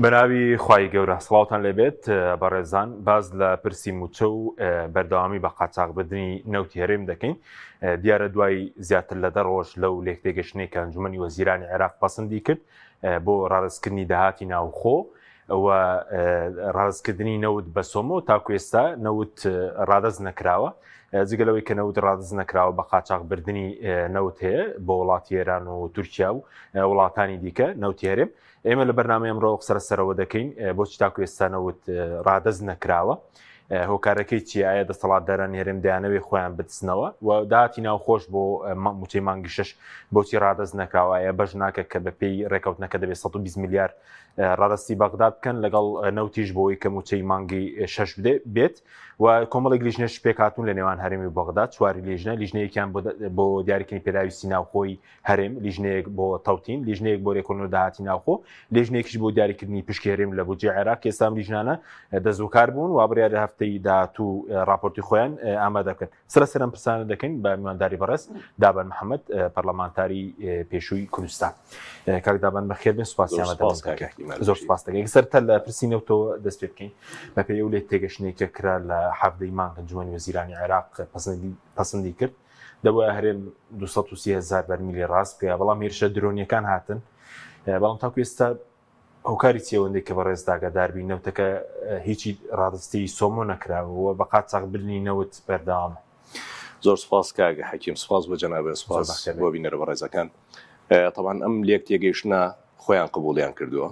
بەناوی خوای گەورە سڵاوتان لێبێت بەڕێزان باز لە پرسی موچە و بەردەوامی بە قاچاغبردنی نەوتی هەرێم دەکەین. دیارە دوای زیاتر لە 10 ڕۆژ لەو لێکتێگەشتنەی کە ئەنجومەنی وەزیرانی عێراق پەسەندی کرد بۆ ڕارەزکردنی داهاتی ناوخۆ و ڕارەزکردنی نەوت بە سۆمە و تاکو ئێستا نەوت ڕادەز نەکراوە. جگەلەوەی کە نەوت ڕادز نەکراوە بە قاچاغبردنی نەوت هەیە بۆ وڵاتی ئێران و تورکیا و وڵاتانی دیکە نەوتی هەرێم. ئێمە لە بەرنامە ئەمڕۆ سەرەوە دەکەین بۆچی تاکو ئێستا نەوت ڕادەز نەکراوە، هۆکارەکەی چی ئایا دەسەڵاتداران هێرێم دەیانەوێ خۆیان بتسنەوە و داهاتی ناوخۆش بۆ موچەی مانگی 6 بۆچی ڕادەز نەکراوە، ئایا بەش ناکە کە بەپێی ڕێکەوتنەکە دەبێت 120 میلیار ڕادستی بەغداد بکەن لەگەڵ نەوتیش بۆی کە موچەی مانگی 6 بێت و کۆمەڵێک لیژنەش پێکهاتوون لە نێوان هەرێمی بەغداد چواری لیژنەیەکیان بۆ دیاریکردنی پێداویستی ناوخۆی هەرێم، لیژنەیەک بۆ تەوتین، لیژنەیەک بۆ ڕێکۆڵینەوە داهاتی ناوخۆ، لیژنەیەکیش بۆ دیاریکردنی پشکی هەرێم لە بودجێ عێراق. ئێستا لیژنانە دەستبەکار بوون و بڕیارە هەفتەی داهاتوو راپۆرتی خۆیان ئامادە بکەن. سەرەم پرسانە دەکەین بە میوانداری بەڕێز دابان محەممەد پەرلەمانتاری پێشووی کوردستان. کاک دابان بەخێر بێن، سوپاسیان زۆر سپاس دەکەین. سەرتە لە پرسینەوتەوە دەست پێ بکەین بە پێی ئەو لێکتێگەشتنێک کە کرا لە هەفتەی مانگ ئەنجومەنی وەزیرانی عێراق پەسەندی کرد دەبووە هەرێم 230,000 بەرمیلی ڕاست بکە، بەڵام هێرشە درۆنیەکان هاتن، بەڵام تاکو ئێستا هۆکاری چێوەندێک کە بەڕێز داگاداربی نەوتەکە هیچی ڕادستی سۆمۆ نەکراوە بە قاچاغبردنی نەوت بەردەوامە. زۆر سپاس کاگە حەکیم، سپاس بۆ جەنابێ، سپاس بۆ بینەرە بەڕێزەکان. طبعاً ئەم لێکتێگەشتنە خۆیان قبوڵیان کردووە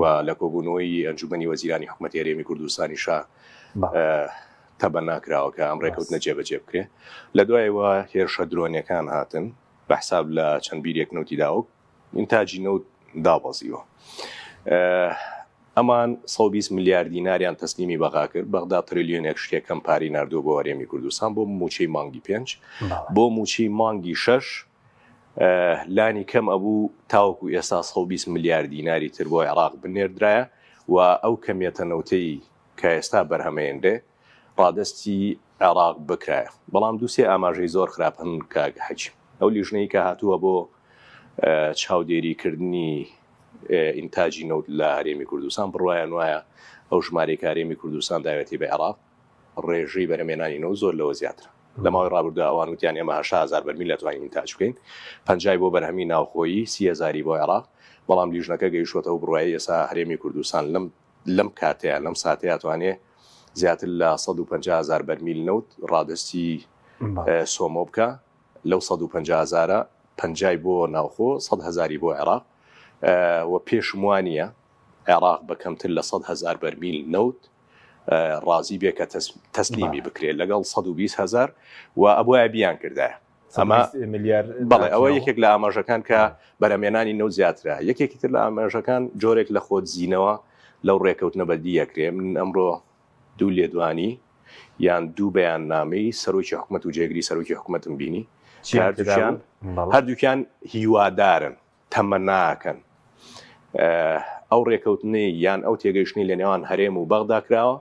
و لە کۆبوونەوەی ئەنجومەنی وەزیرانی حکوومەتی هەرێمی کوردستانیشا تەبە ناکراوە کە ئەم ڕێکەوتنە جێبەجێ بکرێ. لە دوایەوە هێرشە درۆنیەکان هاتن بە حساب لە چەند بیرێک نەوتی داوە ئینتاجی نەوت دابەزیوە. ئەمان 120 میلیارد دیناریان تەسلیمی بەغا کرد، بەغدا تریلیۆنێک شتێکم پاری نردووە بۆ هەرێمی کوردستان بۆ موچەی مانگی 5 بۆ موچەی مانگی 6 لانی کەم ئەبوو تاوەکو ئێستا 120 میلیارد دیناری تر بۆ عێراق بنێردرایە و ئەو کەمیەتە نەوتەی کە ئێستا بەرهەمەیەندێ ڕادستی عێراق بکرایە. بەڵام دووسێ ئاماژەی زۆر خراپ هەن کاک حەکیم. ئەو لیژنەی کە هاتووە بۆ چاودێریکردنی ئینتاجی نەوت لە هەرێمی کوردستان بڕواان وایە ئەو ژمارەی کە هەرێمی کوردستان داوێتی بە عێراق ڕێژەی بەرهەمێنانی نەوت زۆر لەوە زیاترە. لە ماوەی ڕابردوودا ئەوان وتیان ئێمە 80,000 بەرمیل دەتوانین ئینتاج بکەین، 50 بۆ بەرهەمی ناوخۆیی، 30,000 بۆ عێراق. بەڵام لیژنەکە گەیشتوەتەوە بڕوایی ئێستا هەرێمی کوردستان لەم کاتەیە لەم ساتەیە توانێت زیاتر لە 150,000 بەرمیل نەوت ڕادستی سۆمۆ بکە. لەو 150,000 50 بۆ ناوخۆ، 100,000 بۆ عێراق و پێشموانیە عێراق بەکەمتر لە 100,000 بەرمیل نەوت ڕازی بێ کە تەسلیمی بکرێت لەگەڵ 120,000 و ئەبووە بیان کردایە. ئەمە بەڵێ ئەوە یەکێک لە ئاماژەکان کە بەرهەمێنانی نەوت زیاترە. یەکێکی تر لە ئاماژەکان جۆرێک لە خۆت زیینەوە لەو ڕێکەوتنە بەدیەکرێ. من ئەمڕۆ دوو لێدوانی یان دوو بەیان نامەی سەرۆکی حکوومەت و جێگری سەرۆکی حکوومەتم بینی، هەردووکیان هیوادارن تەمە ناکەن ئەو ڕێکەوتنەی یان ئەو تێگەیشتنی لە نێوان هەرێم و بەغدا کراوە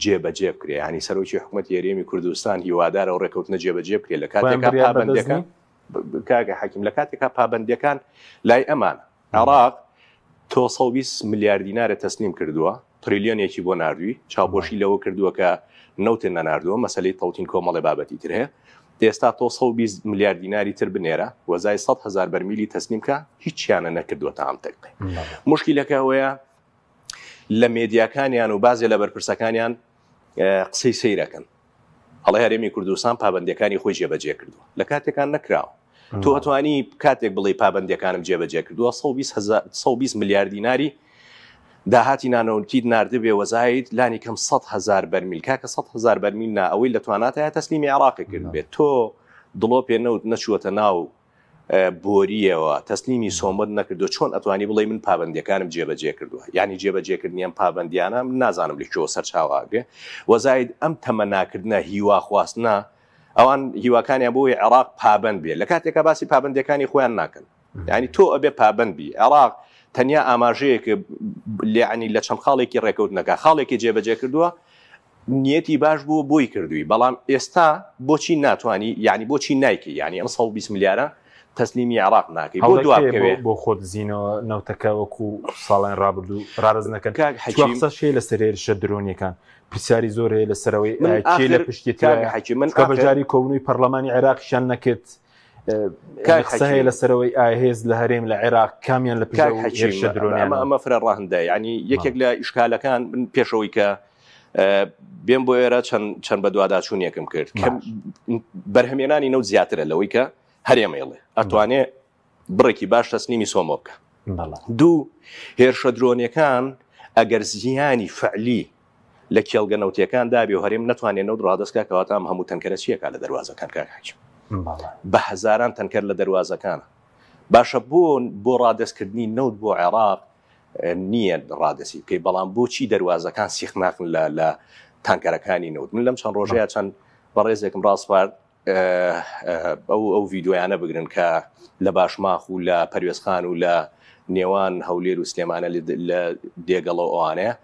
جێبەجێ بکرێ. ینی سەرۆکی حکوومەتی هەرێمی کوردستان هیوادارە ئەو ڕێکەوتنە جێبەجێ بکرێ لە کاتێکا پابەندەکان کاگە حەکیم لە کاتێکا پابەندەکان لای ئەمان. عێراق تۆ 120 میلیارد دینارە تەسلیم کردووە، تریلیۆنێکی بۆ نردووی، چاوپۆشی لەوە کردووە کە نەوتن نەناردووە، مەسەلەی تەوتین کۆمەڵی بابەتی تر هەیە. ئێستا تۆ 120 میلیارد دیناری تر بنێرە وەزای 100,000 بەرمیلی تەسلیم کە هیچیانە نەکردووە تا ئەم تەقی. مشکیلەکە ئەوەیە لە مێدیاکانیان و بازێ لە بەرپرسەکانیان قسەی سەیرەکەن هەڵی هەرێمی کوردستان پابەندەکانی خۆی جێبەجێ کردووە لە کاتێکان نەکراوە. تۆ ئەتوانی کاتێک بڵێ پابەندەکانم جێبەجێ کردووە 120 میلیارد دیناری داهاتی نانەوتی نردبێ وەزایت لانی کەم 100,000 بەرمیل کاکە 100,000 بەرمیل نا ئەوەی لە تواناتە تەسلیمی عێراقی کرد بێت. تۆ دڵۆ پێ نەوت نەچووەتە ناو بۆریەوە تەسلیمی سۆمەد نەکردو، چۆن ئەتوانی بڵێ من پابەندەکانم جێبەجێ کردووە؟ ینی جێبەجێکردنیان پابەندیانە نازانم لەکوێوە سەرچاواگە وەزایت ئەم تەمە ناکردنە هیوا خواستنە ئەوان هیواکانیان بۆی عێراق پابەند بێ لە کاتێکە باسی پابەندەکانی خۆیان ناکەن. ینی تۆ ئەبێ پابەند بی. عێراق تەنیا ئاماژەیەکە لێعنی لە چەند خاڵێکی ڕێکەوتنەکە خاڵێکی جێبەجێ کردووە نیەتی باش بوو بۆی کردووی، بەڵام ئێستا بۆچی ناتوانانی یعنی بۆچی نایکی؟ یعنی ئەم 120 میلیارە تەسلیمی عێراق ناکەی بۆ دوابکەوێ بۆ خۆت زیینەوە نەوتەکە وەکو ساڵیان ڕابردوو ڕارز نەکەن قسە شێ لە سەرێرشە درۆنیەکان پرسیاری زۆر هەیە لەسەرەوەی لە پشتێتی من بەجاری کۆبنەوەی پەرلەمانی عێراقیشان نەکرد قسە هەیە لەسەرەوەی ئاهێز لە هەرێم لە عێراق کامیان لە پشتێرشە درۆنیان ئەمە فرە ڕاهندە یعنی یەکێک لە ئیشکالەکان پێشەوەی کە بێم بۆ ئێرە چەند بە دوواداچوونیەکەم کرد بەرهەمێنانی نەوت زیاترە لەوەی کە هەرێمەڵێ ئەتوانێت بڕێکی باش تەسلیمی سۆمۆ بکە. دوو هێرشە درۆنیەکان ئەگەر زیانی فعلی لە کێڵگە نەوتیەکان دابێ و هەرێم نەتوانێت نەوت ڕادستکە کەواتە ئەم هەموو تەنکەرە چیەکە لە دەواازەکان کاکحاکیم بە هەزاران تەنکەر لە دەواازەکانە باشە بۆ ڕادستکردنی نەوت بۆ عێراق نییە ڕادسی بکەی بەڵام بۆچی دەواازەکان سیخ ناکن لە تانکەرەکانی نەوت من لەم چەند ڕۆژەیە چەند بەڕێزێکم ڕاستپارد ئەو ڤیددیۆیانە بگرن کە لە باشماخ و لە پەروێزخان و لە نێوان هەولێر و سلێمانە لە دێگەڵە ئەوانەیە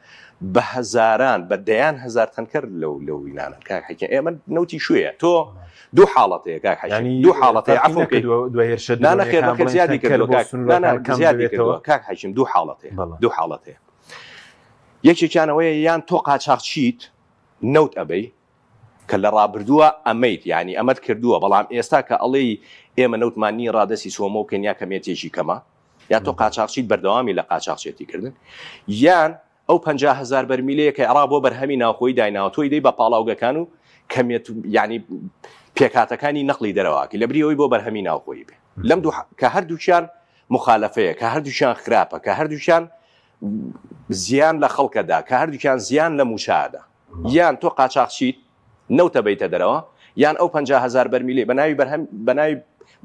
بە هەزاران بە دەیان هەزار تەنکەر لەو وینانە کاکحەکە ئێمە نەوتی شوێیە تۆ دوو حاڵەتەیە کاکحەکی دوو حاڵەتەیە عفو زیادی کردەوە کاکحەکیم دوو حاڵەتەیە یەکێکیانەوەیە یان تۆ قاچاق چیت نەوت ئەبەی کە لە ڕابردووە ئەمەیت ینی ئەمەد کردووە بەڵام ئێستا کە ئەڵێ ئێمە نەوتمانی ڕادەسی سۆمە و کەنیا کەمێتێکی کەمە یا تۆ قاچاقچیت بەردەوامی لە قاچاقچێتی کردن یان ئەو 50,000 بەرمیلەیە کە عێراق بۆ بەرهەمی ناوخۆی دایناوە تۆی دەی بە پاڵاوگەکان و کەمێت ینی پێکاتەکانی نەقلی دەرەواکی لە بریەوەی بۆ بەرهەمی ناوخۆی بێ لەم کە هەردووچیان مخالەفەیە کە هەردووچیان خراپە کە هەردووچیان زیان لە خەڵکەدا کە هەردووچیان زیان لە موشادا یان تۆ قاچاقچیت نەوتە بیتە دەرەوە یان ئەو 50,000 بەرمیلێ بەناوی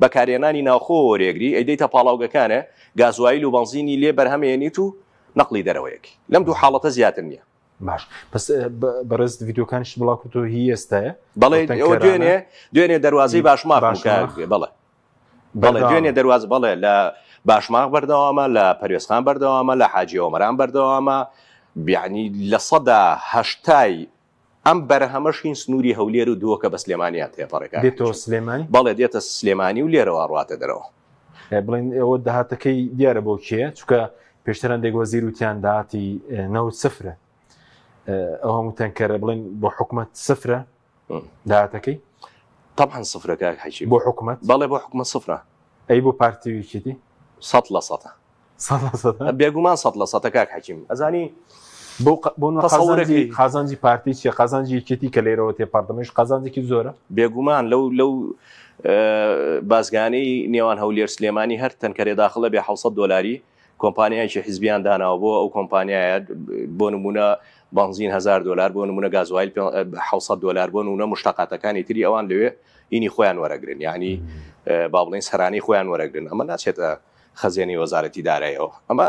بەکارێنانی ناوخۆ وەرێگری ئەیدەیتە پاڵاوگەکانە گازوایل و بەنزینی لێ بەرهەمێنیت و نەقلی دەرەوەیەکی لەم دوو حاڵەتە زیاتر نییە باش پس بەڕێز ڤیددیۆکانیش بڵاوکو تۆ هی ئێستاە بەڵێ ئەوە دوێنێ دەواازەی باشماق بەڵێ دوێنێ دەواز بەڵێ لە باشماق بەردەوامە لە پەروێزخان بەردەوامە لە حاجی ئۆمەران بەردەوامە بیانی لە سەدا هەشتای ئەم بەرهەمەشین سنووری هەولێر و دووەکە بە سلێمانیان تێپەڕێکە دێتەوە سلێمانی بەڵێ دێتە سلێمانی و لێرەوە ڕاتە دەرەوە بڵێن ئەوە داهاتەکەی دیارە بۆ کێ چونکە پێشتر هەندێک وەزیر وتیان داهاتی نەوت سفرە ئەو هەموو تەنکەرە بڵێن بۆ حکومەت سفرە داهاتەکەی طبعا سفرە کاکحەکی بۆ حکومەت بەڵێ بۆ حکومەت سفرە ئەی بۆ پارتیویکیتی 100% بێگومان 100% کاکحەکیم ئەزانی بۆ قازانجی پارتی چیە قازانجی یەکێتی کە لێرەوە تێپاردەمەش قازانجێکی زۆرە بێگومان لەو بازگانەی نێوان هەولێر سلێمانی هەر تەنکەرێ داخڵە بێ 600 دلاری کۆمپانیایکی حیزبیان داناوە بۆ ئەو کۆمپانیایە بۆ نمونە بنزین 1000 دلار بۆ نمونە گازوایل 600 دلار بۆ نمونە مشتقاتەکانی تری ئەوان لەوێ ئینی خۆیان وەرەگرن یعنی با بڵێن سەرانی خۆیان وەرەگرن ئەمە ناچێتە خەزێنی وەزارەتی دارایەوە ئەمە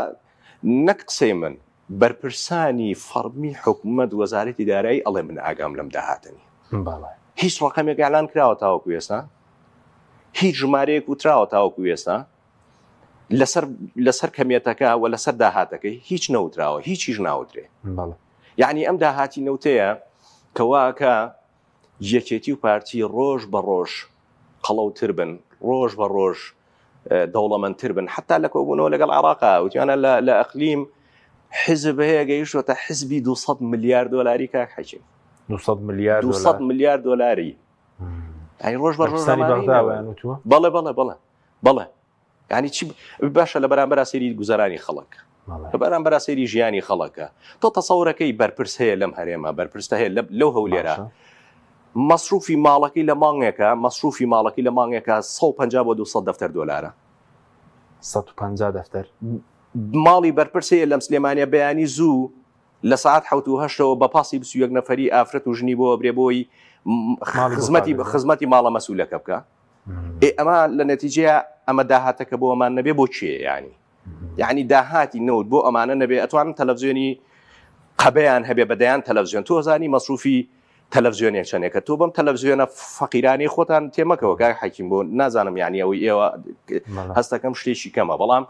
نەک قسەی من بەرپرسانی فەرمی حکوومەت وەزارەتی دارایی ئەڵێ من ئاگام لەم داهاتنی هیچ ڕقەمێک ئەعلان کراوە تاوەکو ئێستا هیچ ژمارەیەک وتراوە تاوەکو ئێستا لەسەر کەمێتەکە و لەسەر داهاتەکەی هیچ نەوتراوە هیچیش ناوترێ یعنی ئەم داهاتی نەوتەیە کەواکە یەکێتی و پارتی ڕۆژ بە ڕۆژ قەڵەوتر بن ڕۆژ بە ڕۆژ دەوڵەمەندتر بن حتا لە کۆبوونەوە لەگەڵ عێراقا وتیانە لە ئەقلیم حزب هەیە گەیشتوەتە حزبی 200 ملیار دلاری کاکحەکیم 200 ملیار دلاری ئەی ڕۆژ بە ڕۆژ بەڵێ ینی چی باشە لە بەرامبەر سەیری گوزارانی خەڵک لە بەرامبەر سەیری ژیانی خەڵکە تۆ تەسەورەکەی بەرپرس هەیە لەم هەرێمە بەرپرسە هەیە لەو هەولێرە مەسروفی ماڵەکەی لە مانگێکە 150 بۆ 200 دەفتەر دلارە 150 دەفتەر ماڵی بەرپرسەیە لەم سلێمانیە بەیانی زوو لە ساعت 7:08 بە پاسی 21 نەفەری ئافرەت و ژنی بۆ برێبۆی خزمەتی ماڵە مەسوولەکە بکە ئەمە لە نەتیجەیە ئەمە داهاتەکە بۆ ئەمان نەبێ بۆ چیە یعنی داهاتی نەوت بۆ ئەمانە نەبێ ئەتوانن تەلەڤیزیۆنی قەبەیان هەبێ بەدەیان تەلەڤیزیۆن تۆ زانی مەسروفی تەلەڤیزیۆنێک چەندێکە تۆ بەم تەلەڤیزیۆنە فەقیرانی خۆتان تێمەکەوە کاک حەکیم بۆ نازانم یعنی ئەوەی ئێوە هەستەکەم شتێکی کەمە بەڵام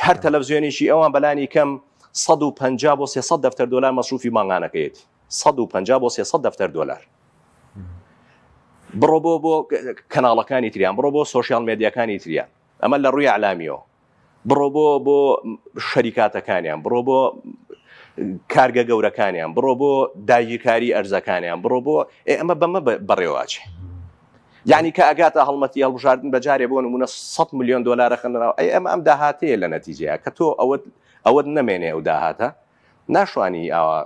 هەر تەلەڤیزیۆنێکی ئەوان بەلانی کەم 150 بۆ 300 دەفتەر دلار مەسروفی ماڭانەکەیەتی 150 بۆ 300 دەفتەر دلار بڕۆ بۆ کەناڵەکانی تریان بڕۆ بۆ سۆشیال مێدیاکانی تریان ئەمە لە ڕووی علامیەوە بڕۆ بۆ شەریکاتەکانیان بڕۆ بۆ کارگە گەورەکانیان بڕۆ بۆ داگیرکاری ئەرزەکانیان بڕۆ بۆ ئەمە بەمە بەڕێواچێ یعنی کە ئەگاتە هەڵمەتی هەڵبژاردن بەجارێ بۆ نمونە 100 ملیۆن دلار خەنراوە ئەمە ئەم داهاتەیە لە نەتیجەیە کە تۆ ئەوەت نەمێنێ ئەو داهاتە ناشوانی ئاوا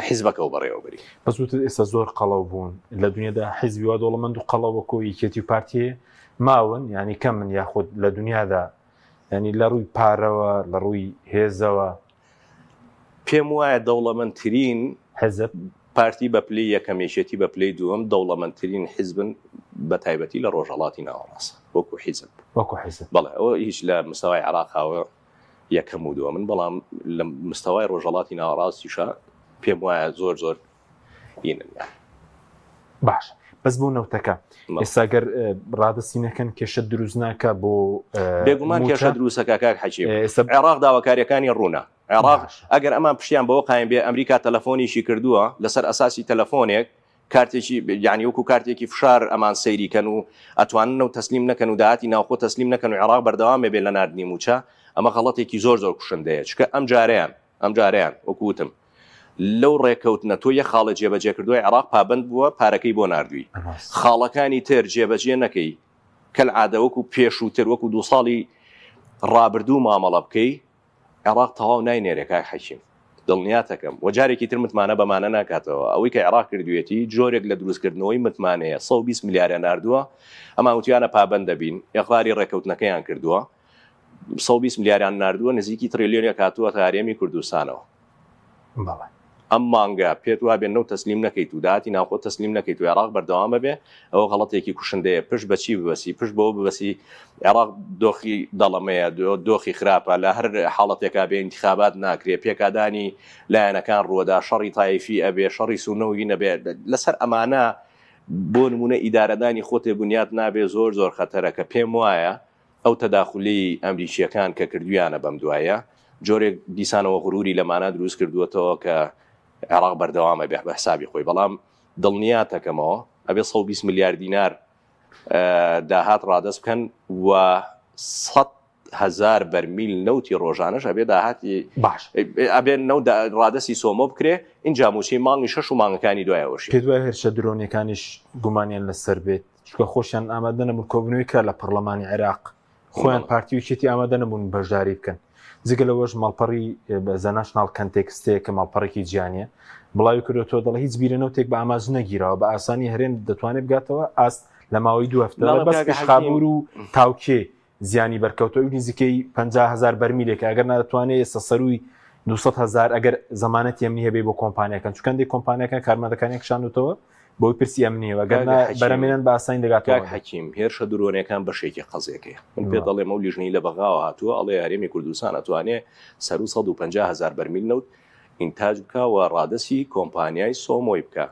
حیزبەکە و بەڕێوە بری بەسووت ئێستا زۆر قەڵەو بوون لە دنیادا حیزبی وا دۆڵەمەند و قەڵەوەکۆ یەکێتی و پارتیە ماون ینی کەم من یاخود لە دنیادا ینی لە ڕووی پارەوە لە ڕووی هێزەوە پێم وایە دەوڵەمەندترین حزب پارتی بە پلەی یەکەمێشێتی بە پلەی دووەم دەوڵەمەندترین حیزبن بە تایبەتی لە ڕۆژهەڵاتی ناوەڕاستە وەکو حیزب بەڵێ ئەوە هیچ لە مستەوای عێراقاوە یەکەم و دووەمن بەڵام لە مستەوای ڕۆژهەڵاتی ناوەڕاستیشە پێم وایە زۆر هینن باش بەس بۆ نەوتەکە ئێستاگەر ڕادەسینەکەن کێشە دروست ناکە بۆ بێگومان کێشە دروستەکە کاک حەجیم عێراق داواکاریەکانی ڕوونە عێراق ئەگەر ئەمان پشتیان بەوە قایم بێ ئەمریکا تەلەفۆنیشی کردووە لەسەر ئەساسی تەلەفۆنێک کارتێکی یعنی وەکو کارتێکی فشار ئەمان سەیریکەن و ئەتوانن و تەسلیم نەکەن و داهاتی ناوخۆ تەسلیم نەکەن و عێراق بەردەوامێ بێ لە ناردنی موچە ئەمە غەڵەتێکی زۆر کوشندەیە چکە ئەم جاریان وەکوتم لەو ڕێکەوتنە تۆ یە خاڵە جێبەجێ کردووە عێراق پابند بووە پارەکەی بۆ ناردووی خاڵەکانی تر جێبەجێ نەکەی کەل عادەوەکو پێشووتر وەکو 2 ساڵی ڕابردوو مامەڵە بکەی عێراق تەواو ناینێرێکای حەکیم دڵنیاتەکەم وەجارێکی تر متمانە بەمانە ناکاتەوە ئەوەی کە عێراق کردوێتی جۆرێک لە دروستکردنەوەی متمانەیە 120 میلیارە ناردووە ئەما وتیانە پابند دەبین یەقلاری ڕێکەوتنەکەیان کردووە 120 میلیاریان ناردووە نزیکی تریلیۆنێک هاتووە تا هەرێمی کوردستانەوە ئەم مانگە پێت وا بێن نەو تەسلیم نەکەیت و داهاتی ناوخۆ تەسلیم نەکەیت و عێراق بەردەوامە بێ ئەوە غەڵەتێکی کوشندەیە پشت بەچی ببەسی پشت بەوە ببەسی عێراق دۆخی دەڵەمەیە دۆخی خراپە لە هەر حاڵەتێکا بێ انتخابات ناکرێ پێکادانی لایەنەکان ڕووەدا شەڕی تایفی ئەبێ شەڕی سونەوی نەبێ لەسەر ئەمانە بۆ نمونە ئیدارەدانی خۆتێ بنیاد نابێ زۆر خەتەرە کە پێم وایە ئەو تەداخلی ئەمریکیەکان کە کردویانە بەم دوایە جۆرێک دیسانەوە غروری لەمانە دروست کردووەتەوە کە عێراق بەردەوامە بێ بە حسابی خۆی بەڵام دڵنیاتەکەمەوە ئەبێ 120 میلیارد دینار داهات ڕادەست بکەن و 100,000 بەرمیل نەوتی ڕۆژانەش ئەبێ داهاتی باش ئەبێ نەوت ڕادەستی سۆمۆ بکرێ اینجا موچەی مانگی 6 و مانگەکانی دوایەوەش پێ دوای هێرشە درۆنیەکانیش گومانیان لەسەر بێت چکە خۆشیان ئامادە نەبوون کۆبنەوەی کە لە پەرلەمانی عێراق خۆیان پارتیویچێتی ئامادە نەبوون بەشداری بکەن جگە لەوەش ماڵپەڕی زەناشناڵ کەنتێکستەیە کە ماڵپەڕێکی جیانیە بڵاوی کردوەوە دەڵێ هیچ بیرە نەوتێک بە ئاماژ نەگیرەوە بە ئاسانی هەرێم دەتوانێت بگاتەوە ئاست لە ماوەی 2 هەفتە بەس پێشخابور و تاوکێ زیانی بەرکەوتەوەی نزیکەی 50,000 بەرمیلێک ئەگەر ناتوانێت ئێستا سەروی 200,000 ئەگەر زەمانەتی ئەمنی هەبێ بۆ کۆمپانیەکان چکەندی کۆمپانیەکان کارمەندەکانێکشاندوتەوە بۆی پرسی ئەمنیەوە گەر بەرەمێنن بە ئاسانی دەگاتەوە حەکیم هێرشە درۆنەکان بەشێکی قەزێکەیە من پێ دەڵێ ئەو لیژنەی لە بەغاوە هاتووە ئەڵێ هەرێمی کوردستان ئەتوانێت سەر و 150,000 بەرمیل نەوت ئینتاج بکەوە ڕادەسی کۆمپانیای سۆمۆی بکە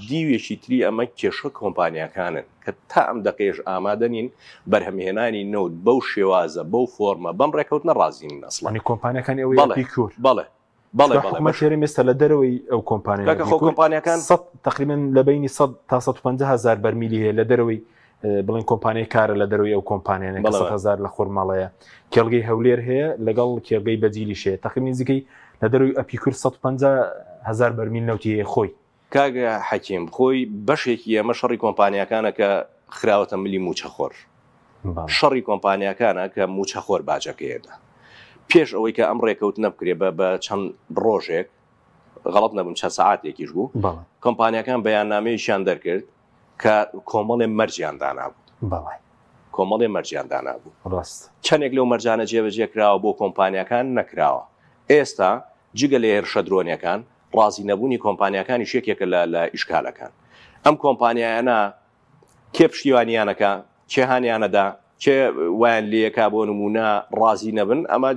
دیوێکی تری ئەمە کێشە کۆمپانیەکانن کە تا ئەم دەقێژ ئامادە نین بەرهەمهێنانی نەوت بەو شێوازە بەو فۆرمە بەم ڕێکەوت نەڕازین نەسڵانی کۆمپانیەکانی ئەوەی کور بەڵێ شێری مێستا لە دەرەوەی ئەو کۆمپانیەکان تقریبا لە بینی 100 تا 150,000 بەرمیلی هەیە لە دەرەوەی بڵین کۆمپانیای کارە لە دەرەوەی ئەو کۆمپانیانە 100,000 لە خۆرماڵەیە کێڵگەی هەولێر هەیە لەگەڵ کێڵگەی بەجیلیشەیە تقریبا نزیکەی لە دەروی ئەپیکور 150,000 بەرمیل نەوتی خۆی کاگە حەکیم خۆی بەشێکی ئەمە شەڕی کۆمپانیەکانە کە خراوەتە ملی موچەخۆر شەڕی کۆمپانیەکانە کە موچەخۆر باجەکەیەدا پێش ئەوەی کە ئەم ڕێکەوت نەبکرێ بە چەند ڕۆژێک غەڵەت نەبوون چەند سەعاتێکیش بوو کۆمپانیەکان بەیاننامەیەشیان دەرکرد کە کۆمەڵێ مەرجیان دانابوو کۆمەڵێ مەرجیان دانابوو ڕاست چەندێک لەو مەرجانە جێبەجێ کراوە بۆ کۆمپانیەکان نەکراوە ئێستا جگە لە هێرشە درۆنیەکان ڕازی نەبوونی کۆمپانیەکانی شێکێکە لە ئیشکالەکان ئەم کۆمپانیایانە کێ پشتیوانیانەکە چێ هاانیانەدا چێ وایان لەکە بۆ نمونە ڕازی نەبن ئەمە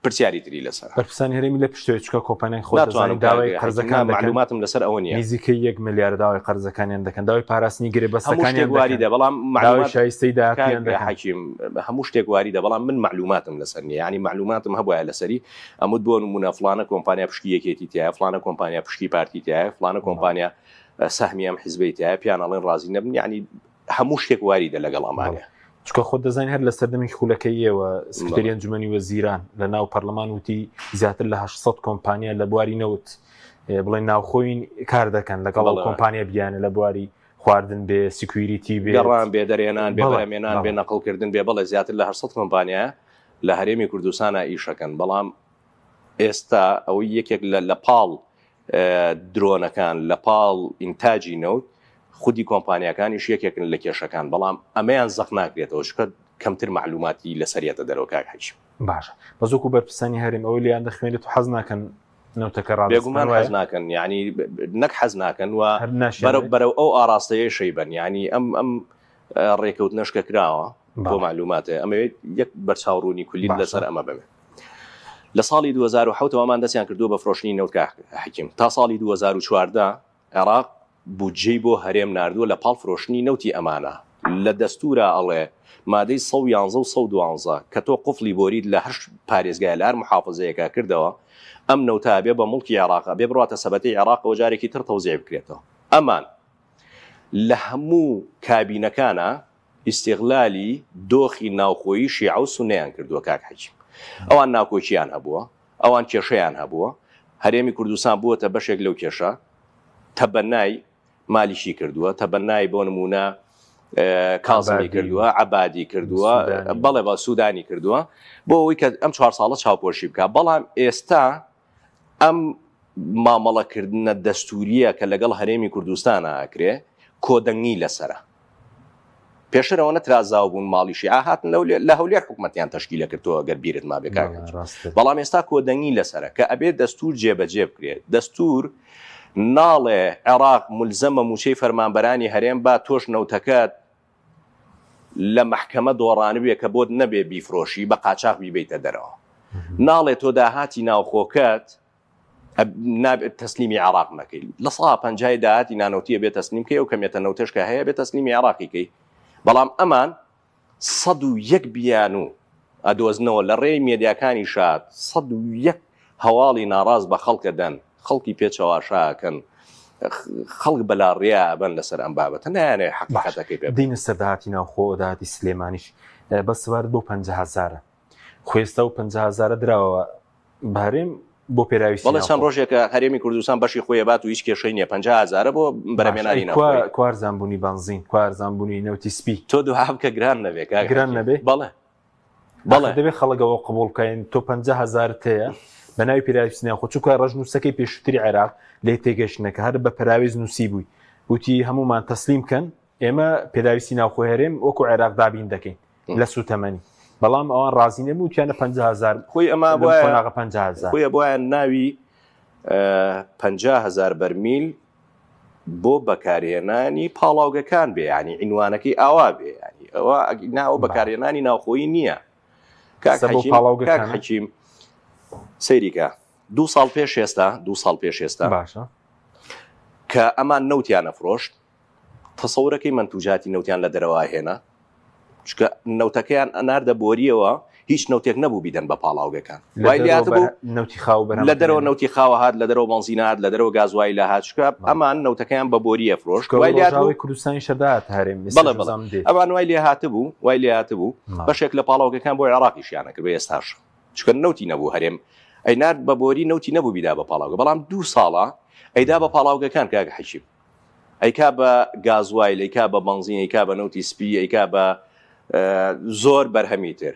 پرسیاری تری لەسەر بەرپرسانی هەرێمی لە پشتوی چکە کۆمپانیای خۆتوانین داوای قەرزەکان معلوماتم لەسەر ئەوە نیە نزیکەی 1 میلیارد داوای قەرزەکانیان دەکەن داوای پاراستنی گرێبەستەکانی واریدە بەڵام داوای شایستەی داهاتیان حەکیم هەموو شتێک واریدە بەڵام من معلوماتم لەسەر نیە ینی معلوماتم هەبووە لەسەری ئەمود بۆ نمونە فلانە کۆمپانیا پشتی یەکێتی تایە فلانە کۆمپانیا پشتی پارتی تایە فلانە کۆمپانیا سەهمی ئەم حیزبەی تایە پیان ئەڵێن ڕازی نەبن ینی هەموو شتێک واریدە لەگەڵ ئەمانە چکە خۆ دەزانین هەر لە سەردەمی خولەکەیەوە سکرتێری ئەنجومەنی وەزیران لە ناو پەرلەمان وتی زیاتر لە 800 کۆمپانیا لە بواری نەوت بڵێن ناوخۆین کار دەکەن لەگەڵ کۆمپانیا بیانە لە بواری خواردن بێ سکوریتی بێ گەڕان بێ دەرێنان بێ بەرهەمێنان بێ نەقڵکردن بێ بەڵێ زیاتر لە 800 کۆمپانیا لە هەرێمی کوردستانە ئیشەکەن بەڵام ئێستا ئەوەی یەکێک لە پاڵ درۆنەکان لە پاڵ ئینتاجی نەوت خودی کۆمپانیەکانیش یەکێکن لە کێشەکان بەڵام ئەمەیان زەق ناکرێتەوە شکە کەمتر معلوماتی لەسەریەتە دەرەوە کاک حەجیم باشە بەزۆکو بەرپرسانی هەرێم ئەوە لیان دەخوێنێت و حەز ناکەن نەوتەکە بێگومان حەز ناکەن یعنی نەک حەز ناکەن و بەرەو ئەو ئاراستەیە شەیبەن ینی ئەم ڕێکەوت نەشکە کراوە بۆ معلوماتێ ئەمەوێت یەک بەرچاوڕوونی کولی لەسەر ئەمە بمێ لە ساڵی 2007ەوەمان دەستیان کردووە بە فرۆشتنی نەوتکە حەکیم تا ساڵی 2014 عێراق بودجەی بۆ هەرێم ناردووە لە پاڵ فرۆشتنی نەوتی ئەمانە لە دەستورە ئەڵێ مادەی 111 و 112 کە تۆ قفلی بۆریت لە هەر پارێزگای لە هەر محافزەیەکە کردەوە ئەم نەوتا بێ بە مڵکی عێراقا بێ بڕاتە سەبەتەی عێراقەوە جارێکی تر تەوزیع بکرێتەوە ئەمان لە هەموو کابینەکانە ئیستیغلالی دۆخی ناوخۆیی شیعە و سونەیان کردووە کاک حەجیم ئەوان ناوکۆچیان هەبووە ئەوان کێشەیان هەبووە هەرێمی کوردستان بووەتە بەشێک لەو کێشە تەبەنای مالیشی کردووە تەبەنای بۆ نمونە کازمی کردووە عەبادی کردووە بەڵێ بە سوودانی کردووە بۆ ئەوەی کە ئەم 4 ساڵە چاوپۆشی بکە بەڵام ئێستا ئەم مامەڵەکردنە دەستوریە کە لەگەڵ هەرێمی کوردستانە ئەکرێ کۆدەنگی لەسرە پێشەرەوە نەترازاو بوون ماڵیشی ئاهاتن لە هەولێر حکومەتیان تەشکیلە کردووە گەر بیرت ما بێ بەڵام ئێستا کۆدەنگی لەسرە کە ئەبێت دەستور جێبەجێ بکرێت دەستور ناڵێ عێراق ملزەمە موچەی فەرمانبەرانی هەرێم با تۆش نەوتەکەت لە مەحکەمە دۆڕانە بێ کە بۆت نەبێ بیفرۆشی بە قاچاق بیبیتە دەرەوە ناڵێ تۆ داهاتی ناوخۆکەت نابێت تەسلیمی عێراق مەکەی لە 150 داهاتی نانەوتیە بێت تەسلیم کەی و کەمێتە نەوتەشکە هەیە بێت تەسلیمی عێراقیکەی بەڵام ئەمان 101 بیان و ئەدۆزنەوە لە ڕێی مێدیاکانی شاد 101 هەواڵی ناڕاز بە خەڵکە دەن خەڵکی پێچەواشاکەن خەڵک بەلا ڕێیا بن لەسەر ئەم بابەتە نایانێ حقیقەتەکەی پێ دینە سەرداهاتی ناوخۆ داهاتی سلێمانیش بە سوار بۆ 50,000 خوێستا و 50,000 درراوە بەهرێم بۆ پێراویست بەڵێ چەند ڕۆژێکە هەرێمی کوردستان بەشی خۆی بات و هیچ کێشەی نییە 50,000 بۆ بەرەمێنانی ناوخۆی کوارزانبوونی بنزین کوارزانبوونی نەوتی سپی تۆ دوو هەبکە گران نەبێت گران نەبێ بەڵێ دەبێت خەڵکەوە قبول بکەین تۆ 50,000 تەیە بە ناوی پێراویستنیان خۆ چووکە ڕژنووسەکەی پێشووتری عێراق لێ تێگەشتنەکە هەر بە پەراویز نووسی بووی وتی هەمومان تەسلیم کەن ئێمە پێراویستی ناوخۆ هەرێم وەکو عێراق دابین دەکەین لە سوتەمەنی بەڵام ئەوان ڕازی نەبوو وتیانە 50,000 خۆی ئەمە بۆ 50,000 خۆیە بۆیان ناوی 50,000 بەرمیل بۆ بەکارهێنانی پاڵاوگەکان بێ ینی عینوانەکەی ئاوا بێ ینی ئەوە ناوە بەکارهێنانی ناوخۆیی نییە کاک حەکیم سەیریکە 2 ساڵ پێش ئێستا باشە کە ئەمان نەوتیانە فرۆشت تەسەورەکەی منتوجاتی نەوتیان لە دەرەوە هێنا چکە نەوتەکەیان ئەناردە بۆریەوە هیچ نەوتێک نەبوو بیدەن بە پاڵاوگەکان لە دەرەوە نەوتی خاوە هات لە دەرەوە بەنزینات لە دەرەوە گازوایی لە هات چکە ئەمان نەوتەکەیان بە بۆریە فرۆشت کوردستانی شەدات هەرێم ئەوان وای لێ هاتبوو بەشێک لە پاڵاوگەکان بۆی عێراقیشیانە کرد بە ئێستاش چکە نەوتی نەبوو هەرێم ئەینات بە بۆری نەوتی نەبوو بیدا بە پاڵاوگە بەڵام 2 ساڵە ئەیدا بە پاڵاوگەکان کاک حەکیم ئەیکا بە گازوای ئەیکا بە بەنزین ئەیکا بە نەوتی سپی ئەیکا بە زۆر بەرهەمی تر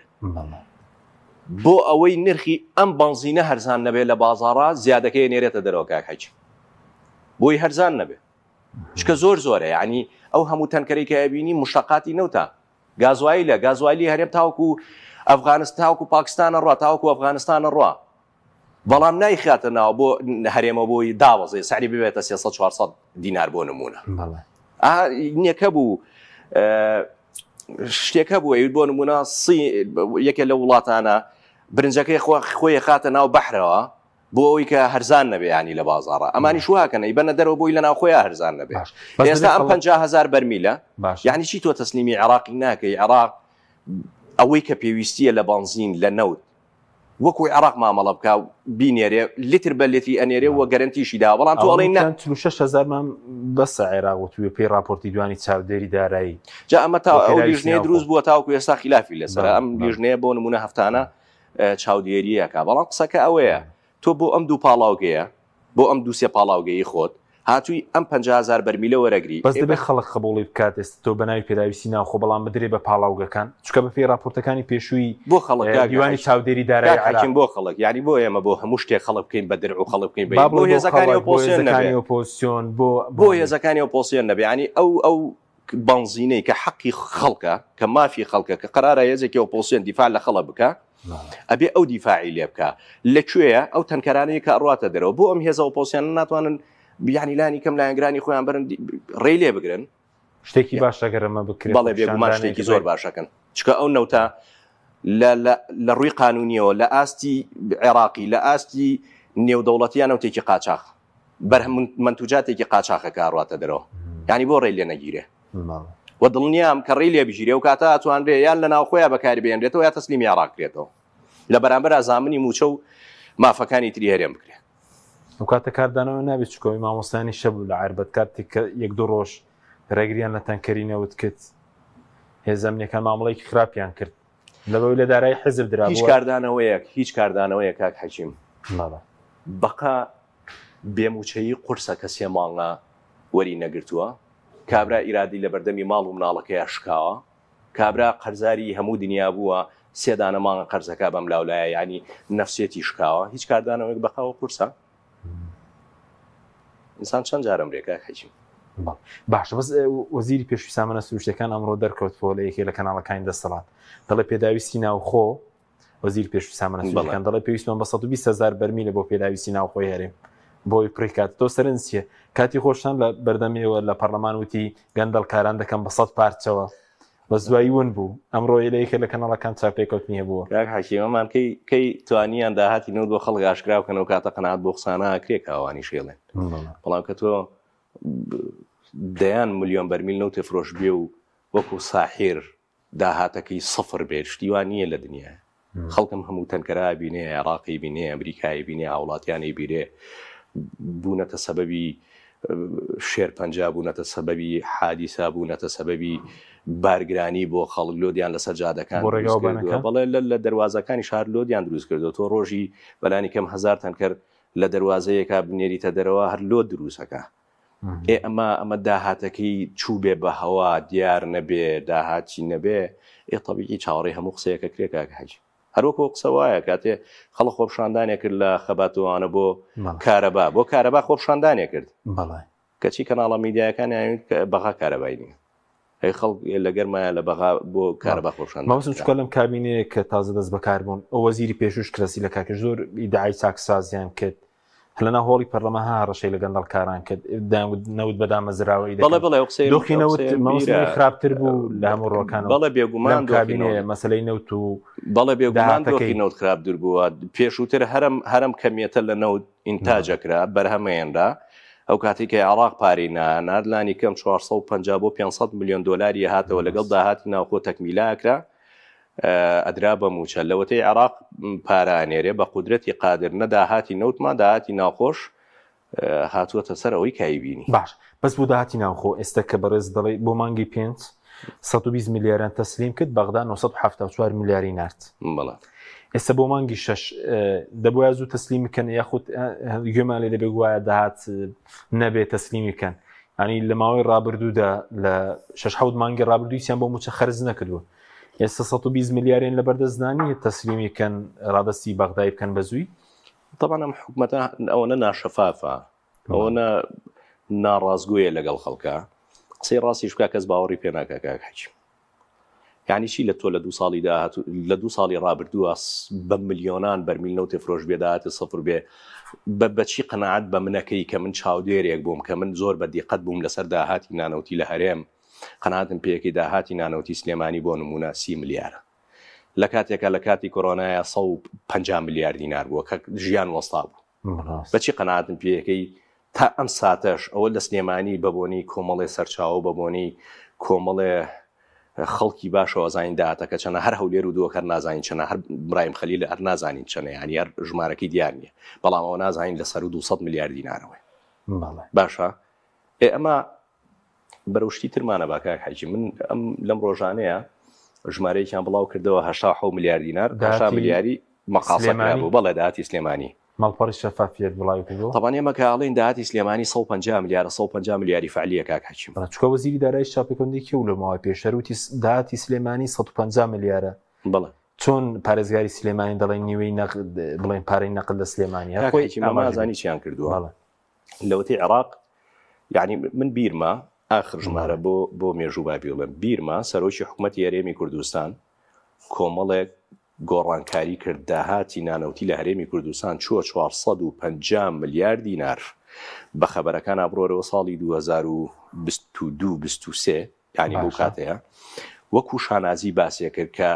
بۆ ئەوەی نرخی ئەم بەنزینە هەرزان نەبێت لە بازاڕا زیادەکەی نێرێتە دەرەوە کاک حەکیم بۆی هەرزان نەبێت چکە زۆرە ینی ئەو هەموو تەنکەرەی کە ئەبینی مشتەقاتی نەوتە گازوایی لە گازوالی هەرێم تاوکو ئەفغانستان تاوکو پاکستانە ڕوا تاوکو ئەفغانستانە ڕوا بەڵام نایخاتە ناو بۆ هەرێمە بۆی داوەزێ سعری ببێتە 300-400 دینار بۆ نمونە نیەکە بوو شتێکە بووە بۆ نمونە یەکێ لە وڵاتانە برنجەکەی خۆی خاتە ناو بەحرەوە بۆ ئەوەی کە هەرزان نەبێ ینی لە بازاڕە ئەمانی شوواکەنە ئیبەنە دەرەوە بۆی لە ناو خۆیان هەرزان نەبێ ئێستا ئەم 50,000 بەرمیلە یعنی چی تۆ تەسلیمی عێراقی ناکەی عێراق ئەوەی کە پێویستیە لە بنزین لە نەوت وەکوی عراق مامەڵە بکە بینێرێ لیتر بە لێتی ئەنێرێ وە گەرنتیشی دا بەڵام تۆ ئەڵێن 6,000 مان بەسە عێراق وتوێ پێی راپۆرتی دوانی چاودێری دارایی جا ئەمە تا ئەو لیژنەیە دروست بووە تاوەکو ئێستا خلافی لەسەر ئەم لیژنەیە بۆ نمونە هەفتانە چاودێریەکە بەڵام قسەکە ئەوەیە تۆ بۆ ئەم دوو پاڵاوگەیە بۆ ئەم دووسێ پاڵاوگەی خۆت هاتووی ئەم 50,000 بەرمیلە وەرەگری بەس دەبێت خەڵک قبوڵی بکات ئێستا تۆ بەناوی پێداویستی ناوخۆ بەڵام بدرێ بە پاڵاوگەکان چکە بە پێی راپۆرتەکانی پێشووی بۆ خەڵک دیوانی چاودێری دارایی حاکم بۆ خەڵک یعنی بۆ ئێمە بۆ هەموو شتێک خەڵک بکەین بە درع و خەڵک بکەین بۆ هێزەکانی ئۆپۆزیسیۆن بۆ هێزەکانی ئۆپۆزیسیۆن نەبێ ینی ئەو بنزینەی کە حەقی خەڵکە کە مافی خەڵکە کە قەرارە هێزێکی ئۆپۆزیسیۆن دیفاع لە خەڵک بکە ئەبێ ئەو دیفاعی لێ بکە لەکوێیە ئەو تەنکەرانەیە کە ئەڕاتە دەرەوە بۆ ئەم هێزە ئۆپۆزیسیۆن ناتوانن بیانی لانی کەم لایەنگرانی خۆیان برن ڕێی لێ بگرن شتێکی باشەگەرمە بکرێت بەڵێ بێگومان شتێکی زۆر باشەکەن چکە ئەو نەوتە لە ڕووی قانونیەوە لە ئاستی عێراقی لە ئاستی نێودەوڵەتیان نەوتێکی قاچاق بەرهەم منتوجاتێکی قاچاقەکە ڕاتە دەرەوە ینی بۆ ڕێی لێ نەگیرێ و دڵنیام کە ڕێی لێ بژیرێ و کاتە ئەتوانرێ یان لە ناو خۆیان بەکاری بێنرێتەوە یا تەسلیمی عێراقرێتەوە لە بەرامبەر ئازامنی موچە و مافەکانی تری هەرێم بکرێت و کاتە کاردانەوە نابێت چکۆی مامۆستانی شەب لە عربەت کاتی کە یەک دو ڕۆژ ڕێگریان لە تەنکەرینەوت کرد هێزەمنیەکان مامەڵەیەکی خراپیان کرد لەبەوەی لە دارایی حزب درا هیچ کاردانەوەیە کاک حەکیم بەقا بێموچەیی قورسە کە سێ ماڵە وەری نەگرتووە کابرا ئیرادی لە بەردەمی ماڵ و مناڵەکەی شکاوە کابرا قەرزاری هەموو دنیا بووە سێدانە ماڵە قەرزەکە بەم لاولایە ینی نەفسێتی شکاوە هیچ کاردانەوەیەک بەقاوە قورسە ئینسان چەند جارم ڕێکا حەکیم باشە بەس وەزیری پێشووی سامانە سروشتەکان ئەمڕۆ دەرکەوتەوە لە یەکێ لە کەناڵەکانی دەسەڵات دەڵێ پێداویستی ناوخۆ وەزیری پێشووی سامانە سروشتەکان دەڵێ پێویستمان بە 120,000 بەرمیلە بۆ پێداویستی ناوخۆی هەرێم بۆی پڕیکات تۆ سەرنجە کاتی خۆشتان لە بەردەمیەوە لە پەرلەمان وتی گەندەڵکاران دەکەم بە 100 پارچەوە بە زوایی ون بوو ئەمڕۆ لە یەکێ لە کەناڵەکان چاپێکەوت نییە بووە کاک حەکیمەمان کەی توانیان داهاتی نەوت بۆ خەڵک ئاشکراوکەنەوە کاتە قەناعەت بۆ قسانە کرێک ئەوانی شێڵێن بەڵام کە تۆ دەیان ملیۆن بەرمیل نەوت فرۆش بێ و وەکو ساحیر داهاتەکەی سفر بێت شتیوان نییە لە دنیا خەڵکم هەموو تەنکەرا بینێ عێراقی بینێ ئەمریکای بینێ هاوڵاتیانی بیرێ بوونەتە سەبەبی شێر پەنجاب بوونەتە سەبەبی حادیسا بوونەتە سەبەبی بارگرانی بۆ خەڵک لۆدیان لەسەر جادەکان بەڵێ لە دەواازەکانی شار لۆدیان دروست کردو تۆ ڕۆژی بەلانی کەم 1000 تەنکەر لە دەواازەیەکە بنێریتە دەرەوە هەر لۆ دروستەکە ئەمە داهاتەکەی چوو بێ بە هەوا دیار نەبێ داهاتی نەبێ تەبیعی چاوەڕێی هەموو قسەیەکە کرێکاک حەجی هەروەکو قسە وایە کاتێ خەڵک خۆپشاندانێک کرد لە خەباتوانە بۆ کارەبا خۆپشاندانێک کرد کەچی کەناڵە میدیایەکان بەغا کارەبای نیە هەی خەڵک لەگەرمایە لە بەغا بۆ کارەبا خۆپشاندان مەوسم چکە لەم کابینەیە کە تازە دەست بەکاربوون ئەو وەزیری پێشوش کراسی لە کاکە زۆر ئیدعای چاکسازیان کرد لەنا هۆڵی پەرلەما ها ڕەشەی لە گەندەڵکاران کرد نەوت بەدامەزراوەی دۆخی خراپتر بوو لە هەموو ڕۆکان بەڵێ بێگومان کابینەیە مەسلەی نەوت و بەڵێ بێگومان دۆخی نەوت خراپتر بووە پێشووتر هەرم کەمیەتە لە نەوت ئینتاجەکرا بەرهەمەیەندا ئەو کاتێکی عێراق پارەی نادلانی کەم 450 بۆ 500 میلیۆن دۆلاری هاتەوە لەگەڵ داهاتی ناوخۆ تەکمیلاکرا ئەدرا بە موچە لەوەتەی عێراق پارانێرێ بە قودرەتی قادر نەداهاتی نەوتمان داهاتی ناوخۆش هاتووەتە سەر ئەوەی کایبینی باش بەس بۆ داهاتی ناوخۆ ئێستا کە بەڕێز دەڵێ بۆ مانگی 5 120 میلیاران تەسلیم کرد بەغدا 974 میلیاری نارد بەڵێ ئێستا بۆ مانگی 6 دەبووە زوو تەسلیم بکەن یاخود گوێمان لێ دەبێ وایە داهات نەبێت تەسلیمی بکەن ینی لە ماوەی ڕابردوودا لە 6 مانگی ڕابردووییان بۆ موچە خەرج نەکردووە ئێستا 120 میلیارێن لە بەردەستدانی تەسلیمیکەن ڕادستی بەغدای بکەن بە زووی طبعا ئەم حکومەتە ئەوەنە ناشەفافە ئەوەنە ناڕازگویە لەگەڵ خەڵکە قسەی ڕاستیش بکە کەس باوەڕی پێ ناکە کاک حەکیم یعنی چی لە تۆ لە 2 ساڵی داهات لە 2 ساڵی ڕابردووە بە ملیۆنان بەرمیل نەوتێ فرۆش بێ داهاتی سەفر بێ بەچی قەناعەت بە منەکەی کە من چاودێرێک بووم کە من زۆر بە دیقەت بووم لەسەر داهاتی نانەوتی لە هەرێم قەناعەتم پێیەکەی داهاتی نانەوتی سلێمانی بۆ نمونە 30 میلیارە لە کاتێکە لە کاتی کۆرۆنایە 150 میلیارد دینار بووە کە ژیان وەستا بوو بەچی قەناعەتم پێیەکەی تا ئەم ساتەش ئەوە لە سلێمانی بەبوونی کۆمەڵێ سەرچاوە بەبوونی کۆمەڵێ خەڵکی باشەوە زانین داهاتەکە چەنە هەر هەولێر و دۆکەر نازانین چەنە هەر برایم خەلیل هەر نازانین چەنە ینی هەر ژمارەکەی دیار نییە بەڵام ئەوە نازانین لەسەر 200 میلیارد دینارەوە باشە ئەمە بەرەوشتی ترمانە باکە حەجی من ئەم لەم ڕۆژانەیە ژمارەیەکیان بڵاو کردەوە 87 میلیارد دینار 10 میلیاری مەقاسەکە بوو بەڵێ داهاتی سلێمانی ماڵپەڕی شەفافیت بڵاوی کردەوە طبعا ئێمە کاڵین داهاتی سلێمانی 150 میلیارد 150 میلیاری فعلیە کاک حەکیم چکە وەزیری دارایی چاپێکەوەندێکی و لە ماوەی پێشتر وتی داهاتی سلێمانی 150 میلیارە بەڵێ چۆن پارێزگاری سلێمانی دەڵێن نیوەی بڵێن پارەی نەقل لە سلێمانی ئەمازانی چیان کردووە لەوەتی عێراق یعنی من بیرمە ئاخر ژمارە بۆ مێژوو بابی بڵێم بیرمە سەرۆکی حکوومەتی هەرێمی کوردستان کۆمەڵێک گۆڕانکاری کرد داهاتی نانەوتی لە هەرێمی کوردستان چووە 450 میلیارد دینار بە خەبەرەکان ئابڕۆرەوە ساڵی 2022-23 ینی بۆ کاتەیە وەکو شانازی باسیە کرد کە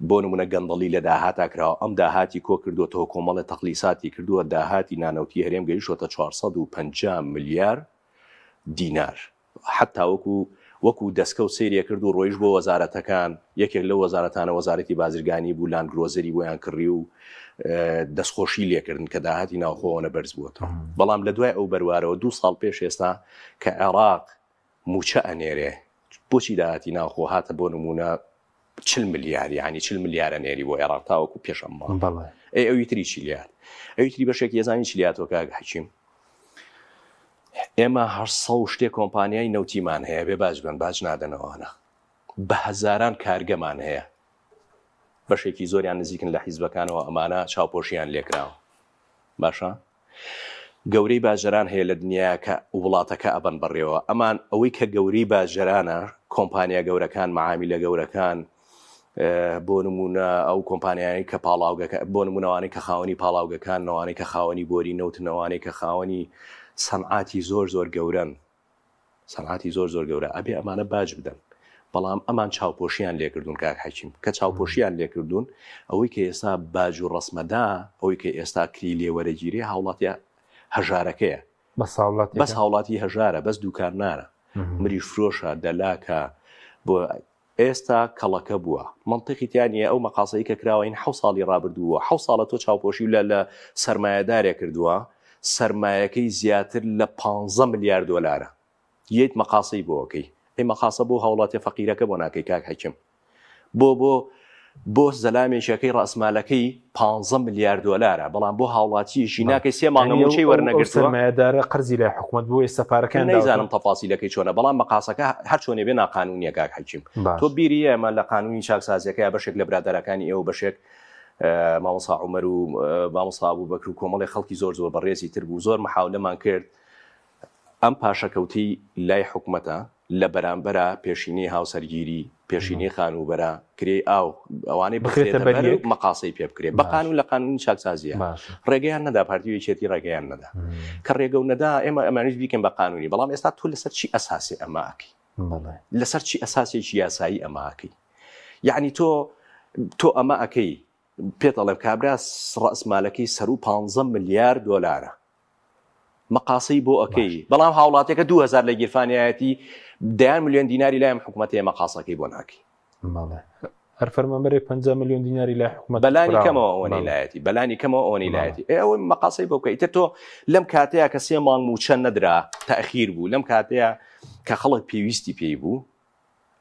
بۆ نمونە گەندەڵی لە داهاتا کراوە ئەم داهاتی کۆ کردوەوە کۆمەڵە تەقلیساتی کردووە داهاتی نانەوتی هەرێم گەیشتە 450 میلیارد دینار حتا وەکو دەستکە و سێریە کرد و ڕۆیش بۆ وەزارەتەکان یەکێک لە وەزارەتانە وەزارەتی بازرگانی بوو لاندگرۆزەری بۆیان کڕی و دەستخۆشی لێکردن کە داهاتی ناوخۆوەنە بەرز بووەتەوە بەڵام لە دوای ئەو بەروارەوە 2 ساڵ پێش ئێستا کە عێراق موچە ئەنێرێ بۆچی داهاتی ناوخۆ هاتە بۆ نمونە 40 میلیارد ینی 40 میلیارە نێری بۆ عێراق تاوەکو پێشەممە ئەوی تری چیلیات ئەوی تری بەشێک یێزانی چلیاتەوە کاک حەکیم ئێمە هەر سەو شتێک کۆمپانیای نەوتیمان هەیە بێ باش بن باج نادەنەوەانە بە هەزاران کارگەمان هەیە بەشێکی زۆریان نزیکن لە حیزبەکانەوە ئەمانە چاوپۆشیان لێکراوە باشە گەورەی باژەران هەیە لە دنیا کە وڵاتەکە ئەبەن بڕێەوە ئەمان ئەوەی کە گەورەی باژەرانە کۆمپانیا گەورەکان معامیلە گەورەکان بۆ نمونە ئەو کۆمپانیانی کە پاڵاوگەکە بۆ نمونەوانی کە خاوەنی پاڵاوگەکان نەوانەی کە خاوەنی بۆری نەوتنەوانەی کە خاوەنی سەنعاتی زۆر گەورن سەنعاتی زۆر گەورە ئەبێ ئەمانە باج بدەن بەڵام ئەمان چاوپۆشیان لێکردون کاک حەکیم کە چاوپۆشیان لێکردون ئەوەی کە ئێستا باج و ڕسمەدا ئەوەی کە ئێستا کری لێوەرەگیری هاوڵاتیە هەژارەکەیە بەس هاوڵاتی هەژارە بەس دوکارنارە مریش فرۆشە دەلاکە بۆ ئێستا کەڵەکە بووە منطقیتیانە ئەو مەقاسەی کە کراوەین 7 ساڵی ڕابردووە 7 ساڵە تۆ چاوپۆشی لە سەرمایەدارێ کردووە سەرمایەکەی زیاتر لە 15 میلیارد دۆلارە یەک مەقاسی بۆکەی ئەی مەقاسە بۆ هاوڵاتی فەقیرەکە بۆ ناکەی کاک حەکیم بۆ زەلامێکەکەی ڕاسمالەکەی 15 میلیارد دۆلارە بەڵام بۆ هاوڵاتیشی ناکەی 3 مانگەموچەی وەرنەگرتووە سەرمایەدارە قەرزی لای حکوومەت بۆ ئێستا پارەکان نەیزانم تەفاسیلەکەی چۆنە بەڵام مەقاسەکە هەر چۆنێ بێ ناقانونیە کاک حەکیم تۆ بیری ئێمە لە قانونی چاکسازیەکەی بەشێک لە برادەرەکانی ئێوە بەشێک مامۆسا عومەر و مامۆسا ئەبوبەکر و کۆمەڵی خەڵکی زۆر بەڕێزی تر بوو زۆر محاولەمان کرد ئەم پاشەکەوتی لای حکوومەتە لە بەرامبەرە پێشینی هاوسەرگیری پێشینی خانوبەرە کرێ ئەوانەی بخرێتە بەر مەقاسی پێ بکرێت بە قانون لە قانونی چاکسازیە ڕێگەیان نەدا پارتیوێکێتی ڕێگەیان نەدا کە ڕێگە و نەدا ئێمە ئەمانش بیکەن بە قانونی بەڵام ئێستا تۆ لەسەر چی ئەساسی ئەماکەی لەسەر چی ئەساسێکی یاسایی ئەماکەی یعنی تۆ ئەمە ئەەکەی پێتەڵێ کابرا ڕەسمالەکەی سەر و 15 میلیارد دۆلارە مەقاسی بۆ ئەەکەی بەڵام هاوڵاتێکە 2000 لە گیرفانایەتی 10 میلیۆن دیناری لایم حکوومەتەیە مەقاسەکەی بۆ ناکەی هەر فەرمانبەرێ 50 میلیۆن دیناری لای حکوومەت بەلانی کەمەوە ئەوەی لایەتی بەلانی کەمەوە ئەوەی لایەتی ئەوەی مەقاسی بۆ بکەیت تۆ لەم کاتەیە کە 3 مانگ و چەند نەدرا تەخیر بوو لەم کاتەیە کە خەڵک پێویستی پێی بوو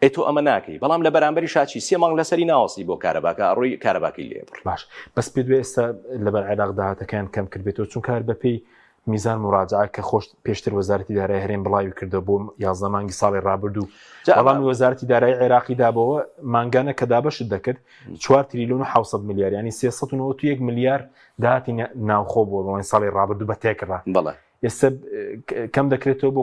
تۆ ئەمە ناکەی بەڵام لە بەرامبەری شاچی 3 مانگ لەسەری ناوەسی بۆ کارەباکە ڕووی کارەباکەی لێبڕ باش بەس پێ دوێ ئێستا لەبەر عێراق داهاتەکان کەم کردبێتەوە چون کار بەپێی میزان مراجعە کە خۆش پێشتر وەزارەتی دارایی هەرێم بڵاوی کردە بۆ 11 مانگی ساڵی ڕابردوو بەڵام وەزارەتی دارایی عێراقی دابەوە مانگانە کە دابەشت دەکرد 4 تریلیۆن و 700 میلیارد ینی 391 میلیارد داهاتی ناوخۆ بۆ بەڵام ساڵی ڕابردوو بەتێکڕا بەڵێ ئێستا کەم دەکرێتەوە بۆ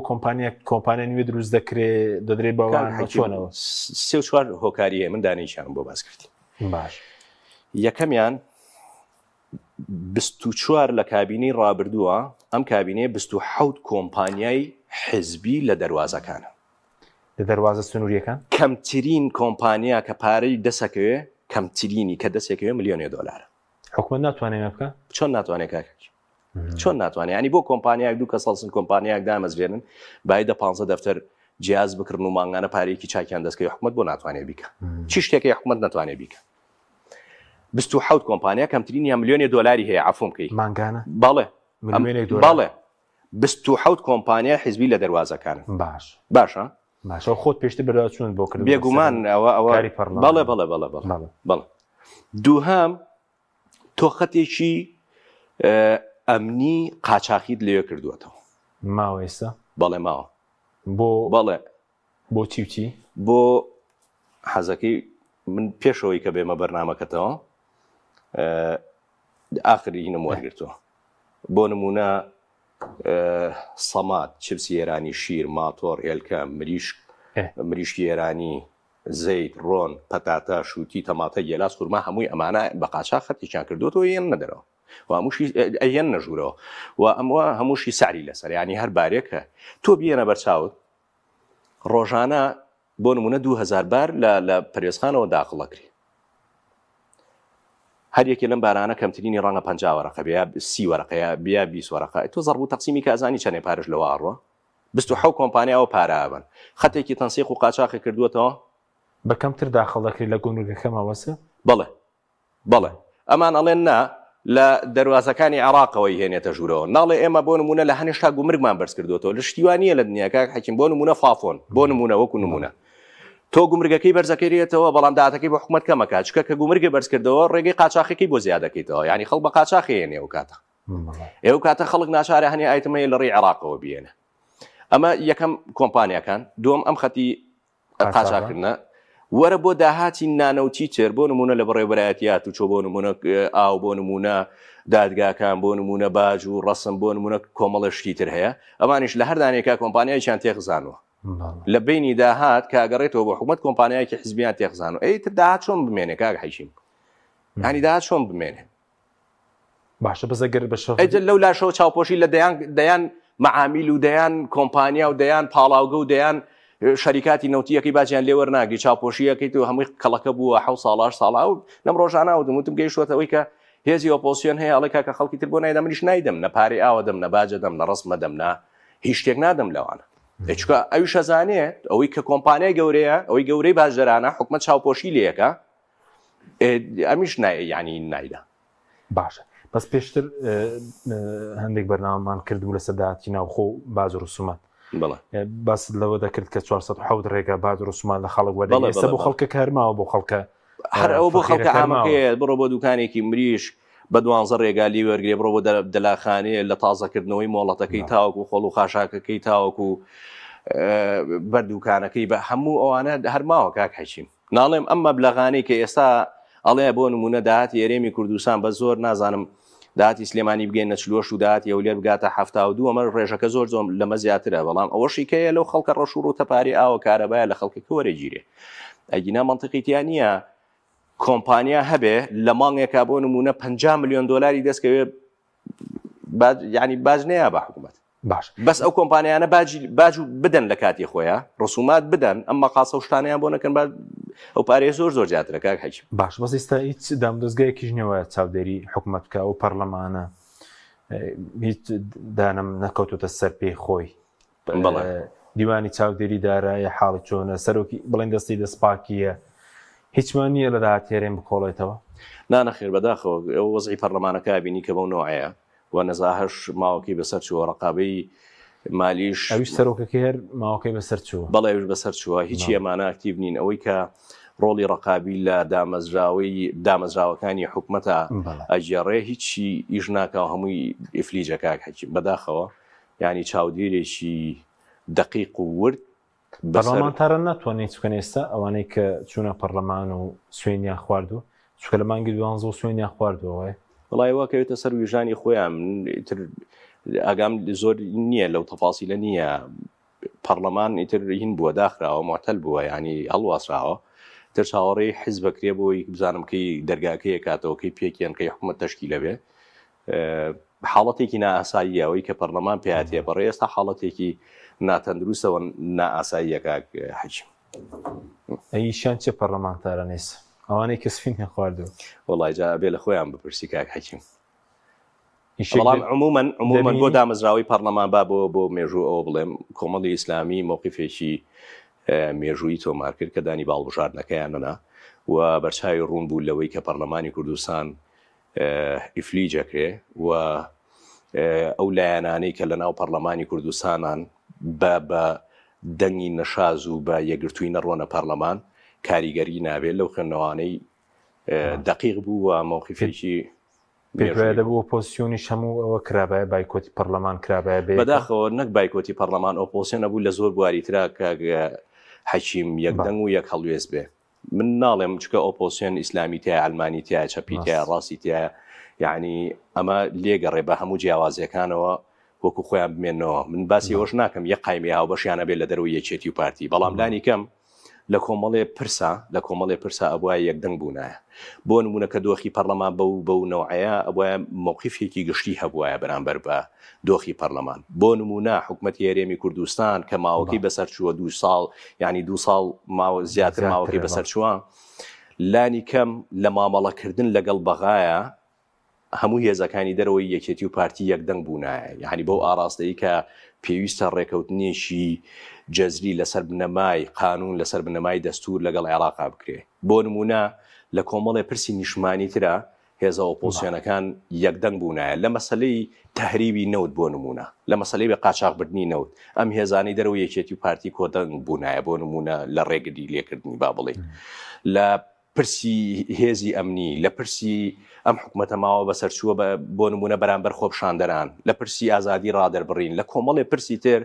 کۆمپانیا نوێ دروست دەکرێت دەدرێت بەوان چۆنەوە 3-4 هۆکاریە من دانیشان بۆ باس کردی باش یەکەمیان 24 لە کابینەی ڕابردووە ئەم کابینەیە 27 کۆمپانیای حزبی لە دەواازەکانە لە دەواازە سنووریەکان کەمترین کۆمپانیا کە پارەی دەسەکەوێ کەمترینی کە دەسێکەوێ ملیۆنی دۆلارە حکومەت ناتوانێت بکە چۆن ناتوانێت کاکەی چۆن ناتوانێت ینی بۆ کۆمپانیاک دوو کە سەڵسن کۆمپانیاک دامەزرێنن باید 15 دەفتەر جیاز بکردن و مانگانە پارێکی چاکیان دەستکەی حکومت بۆ ناتوانێت بیکە چی شتێکی حکومت ناتوانێت بیکە 27 کۆمپانیا کەمترینیان ملیۆنی دۆلاری هەیە عفوم بکەی مانگانە بەڵێ 27 کۆمپانیا حیزبی لە دەواازەکانن باشە باشە خۆت پێشتر بەداچوون بۆ کرد بێگومان ئەوە بەڵێ دووهام تۆ خەتێکی ئەمنی قاچاقیت لێوێ کردووەتەوە ماوە ئێستا بەڵێ ماوە بەڵێ بۆ چی بۆ حەزەکەی من پێشەوەی کە بێمە بەرنامەکەتەوە ئاخری هینم وەرگرتووە بۆ نمونە سەمات چپسی ئێرانی شیر ماتۆر هێلکە مریشکی ئێرانی زەیت ڕۆن پەتاتە شووتی تەماتە گێلاس خورما هەمووی ئەمانە بە قاچاق خەتێکیان کردوەوە یەن نەدەرەوە و هەمووشی ئەیەن نەژوورەوە و ئەمە هەمووشی ساری لەسەر ینی هەر بارێکە تۆ بیێنە بەرچاوت ڕۆژانە بۆ نمونە 2000 بار لە پەرێزخانەوە داخڵەکری هەر یەکێ لەم بارانە کەمترینی ڕەنگە 50 وەرەقە بیا 30 وەرەقەیە بیا 20 وەرەقە تۆ زەربوو تەقسیمی کازانی چەندێ پارش لەوە ئاڕوە 27 کۆمپانیاوە پارابن خەتێکی تەنسیق و قاچاقی کردووەتەوە بە کەمتر داخڵەکری لە گۆنگەکەمەوەسە بەڵێ ئەمان ئەڵێن نا لە دەواازەکانی عێراقەوەی هێنێتە ژوورەوە ناڵێ ئێمە بۆ نمونە لە هەنێشتا گومرگمان بەرز کردوەوە لە شتیوانیە لە دنیاکە حەکیم بۆ نمونە فافۆن بۆ نمونە وەکو نمونە تۆ گومرگەکەی بەرزەکەیتەوە بەڵام داهاتەکەی بۆ حکومەت کەمەکە چکە کە گومرگە بەرز کردەوە ڕێگەی قاچاقێکی بۆ زیادەکەیتەوە ینی خەڵک بە قاچاقی هێنێ ئەو کاتە ئێوە کاتە خەڵک ناچارە هەنێ ئایتمەیە لە ڕێی عێراقەوە بێنە ئەمە یەکەم کۆمپانیەکان دووەم ئەم خەتی قاچاقکردنە وەرە بۆ داهاتی نانەوتی تر بۆ نمونە لە بەڕێوەبەرایەتیات و چۆ بۆ نمونە ئاو بۆ نمونە دادگاکان بۆ نمونە باج و ڕسم بۆ نمونە کۆمەڵە شتی تر هەیە ئەمانیش لە هەردانێکا کۆمپانیایان تێخزانوە لە بینی داهات کاگەڕێتەوە بۆ حکومت کۆمپانیایکی حیزبیان تێخزانوە ئەیتر داهات چۆن بمێنێ کاک حەیشیم ینی داهات چۆن بمێنێ باشە بەزەگەر بەش لەو لاشەوە چاوپۆشی لە دەیان معامیل و دەیان کۆمپانیا و دەیان پاڵاوگە و دەیان شەریکاتی نەوتیەکەی باجیان لێوە ناگی چاپۆشیەکەیت و هەمووی کەڵەکە بووە 7 ساڵ و لەم ڕۆژانە و دەموتم گەیشتوەتەوەی کە هێزی ئۆپۆزیسیۆن هەیە ئەڵێ کاکە خەڵکی تر بۆ نایدە منیش نایدەم نە پارەی ئاوە دەم نە باجە دەم نە ڕسمە دەم نا هیچ شتێک نادەم لەوانە چکە ئەوی شەزانێت ئەوەی کە کۆمپانیای گەورەیە ئەوەی گەورەی باشدەرانە حکومەت چاوپۆشی لێەکە ئەمیش ینی نایدا باشە بەس پێشتر هەندێک بەرنامەمان کردبوو لە سەداهاتی ناوخۆ باز و ڕسومات باس لەوە دەکرد کە 400 ڕێگە باز و ڕسومان لە خەڵک وەرە ئێستا بۆ خەڵکە کارماوە بۆ خەڵکە هەر ئەو بۆ خەڵکە ئامەکەیە بڕۆ بۆ دوکانێکی مریش بە 12 ڕێگالی وەرگێ بڕۆ بۆ دەلاخانەیە لە تازەکردنەوەی مۆڵەتەکەی تاوەکو خۆڵ و خاشاکەکەی تاوەکو بەردووکانەکەی بە هەموو ئەوانە هەرماوە کاک حەیشیم ناڵێم ئەم مەبلەغانەی کە ئێستا ئەڵێ بۆ نمونە داهاتی هەرێمی کوردستان بە زۆر نازانم داهاتی سلێمانی بگەینە 40 و داهاتی ئەولێر بگاتە 72 ئەمە ڕێژەکە زۆر لەمە زیاترە بەڵام ئەوەشی کەیە لەو خەڵکە ڕەشور و تەپاری ئاوە کارەبایە لە خەڵکێک وەرەگیرێ ئەگینا منطقیتیان نییە کۆمپانیا هەبێ لە مانگێکا بۆ نمونە 50 ملیۆن دۆلاری دەستکەوێ ینی باج نەیە بە حکومەت باش بەس ئەو کۆمپانیانە باج بدەن لە کاتی خۆیان ڕسومات بدەن ئەمە قاسە و شتانیان بۆ نەکەن ئەو پارەیە زۆر زیاترە کاک حەیشیم باش بەس ئێستا هیچ دامدەستگایەکیش نیەوە چاودێری حکومەت بکە ئەو پەرلەمانە هیچ دانم نەکەوتوتە سەر پێی خۆی دیوانی چاودێری دارایە حاڵی چۆنە سەرۆکی بڵێن دەستی دەستپاکیە هیچمان نییە لە داهاتێرێن بکۆڵێتەوە نانەخێر بەداخەوە ئەو وەزعی پەرلەمانەکە بینی کە بەو نوعەیە و نەزاهەش ماوەکەی بەسەر چووە ڕقابەی مالیش ئەویش سەرۆکەکەی هەر ماوەکەی بەسەر چووە بەڵێ ئەوش بەسەر چووە هیچی ئەمانە ئاکتیڤ نین ئەوەی کە ڕۆڵی ڕقابی لە دامەزراوەکانی حکومەتە ئەجێڕێ هیچی ئیش ناکەوە هەمووی ئیفلیجە کاک حەیشیم بەداخەوە ینی چاودێرێکی دقیق و ورد پەرلەمانتارە ناتوانێت چکەن ئێستا ئەوانەی کە چوونە پەرلەمان و سوێنیان خواردو چکە لە مانگی 12 سوێنیان خواردوەوەی وڵای واکەوێتە سەر ویژانی خۆیان ئیتر ئاگام زۆر نییە لەو تەفاسیلە نییە پەرلەمان ئیتر هین بووە داخراوە معتەل بووە ینی هەڵواسراوە تر چاوەڕێی حیزب بکرێ بۆی بزانم کەی دەرگاکەیە کاتەوەکەی پێکیان کەی حکومەت تەشکیلە بێ حاڵەتێکی نائاساییەوەی کە پەرلەمان پێهاتێ بەڕێ ئێستا حاڵەتێکی ناتەندروستەوە نائاساییە کاک حەیشیم ئەیشیان چه پەرلەمانتارە ئەوانەی کە سفینیان خواردو وڵای جا بێ لە خۆیان بپرسی کاک حەیشیم بەڵام عمومەن بۆ دامەزراوی پەرلەمان با بۆ مێژوو ئەوە بڵێم کۆمەڵی ئیسلامی موقفێکی مێژووی تۆمار کرد کە دانی باڵبژاردنەکەیانەنا و بەرچاوی ڕوون بوو لەوەی کە پەرلەمانی کوردستان ئیفلیجەکرێ و ئەو لایەنانەی کە لە ناو پەرلەمانی کوردستانان بە دەنگی نەشاز و بە یەکگرتووی نەڕۆنە پەرلەمان کاریگەری نابێت لەو خوێندنەوانەی دقیق بوو و موقفێکی پێوایە دەبوو ئۆپۆزیسیۆنیش هەموو ئەوە کرابایە بایکۆتی پەرلەمان کرابایە بێت بەداخەوە نەک بایکۆتی پەرلەمان ئۆپۆزیسیۆن نەبوو لە زۆر بواریترا کە حەکیم یەکدەنگ و یەک هەڵوێز بێ من ناڵێم چکە ئۆپۆزیسیۆن ئیسلامی تایە ئەلمانی تایە چەپی تایە ڕاستی تایە یعنی ئەمە لێگەڕێ بە هەموو جیاوازیەکانەوە وەکو خۆیان بمێنەوە من باسی ئەوەش ناکەم یەک قایمی هاوبەشیانە بێت لە دەروی یەکێتی و پارتی بەڵام لانی کەم لە کۆمەڵێ پرسا ئەوە یەکدەنگ بوونایە بۆ نمونە کە دۆخی پەرلەمان بەو نەوعەیە ئەوە موقفێکی گشتی هەبوایە بەرامبەر بە دۆخی پەرلەمان بۆ نمونە حکوومەتی هەرێمی کوردستان کە ماوەکەی بەسەر چووە 2 ساڵ ینی 2 ساڵ زیاتر ماوەکەی بەسەر چووە لانی کەم لە مامەڵەکردن لەگەڵ بەغایە هەموو هێزەکانی دەرەوەی یەکێتی و پارتی یەکدەنگ بوونایە یعنی بۆ ئاراستەی کە پێویستە ڕێکەوتنیشی جەزری لەسەر بنەمای قانون لەسەر بنەمای دەستور لەگەڵ عێراقا بکرێ بۆ نمونە لە کۆمەڵێ پرسی نیشتمانی ترە هێزە ئۆپۆزیسیۆنەکان یەکدەنگ بوونایە لە مەسەلەی تەهریبی نەوت بۆ نمونە لە مەسەلەی بە قاچاقبردنی نەوت ئەم هێزانەی دەرەوەی یەکێتی و پارتی کۆدەنگ بوونایە بۆ نمونە لە ڕێگری لێکردنی با بڵێ لە پرسی هێزی ئەمنی لە پرسی ئەم حکوومەتە ماوە بەسەرچووە بۆ نمونە بەرامبەر خۆپشاندەران لە پرسی ئازادی ڕادەربڕین لە کۆمەڵێ پرسی تر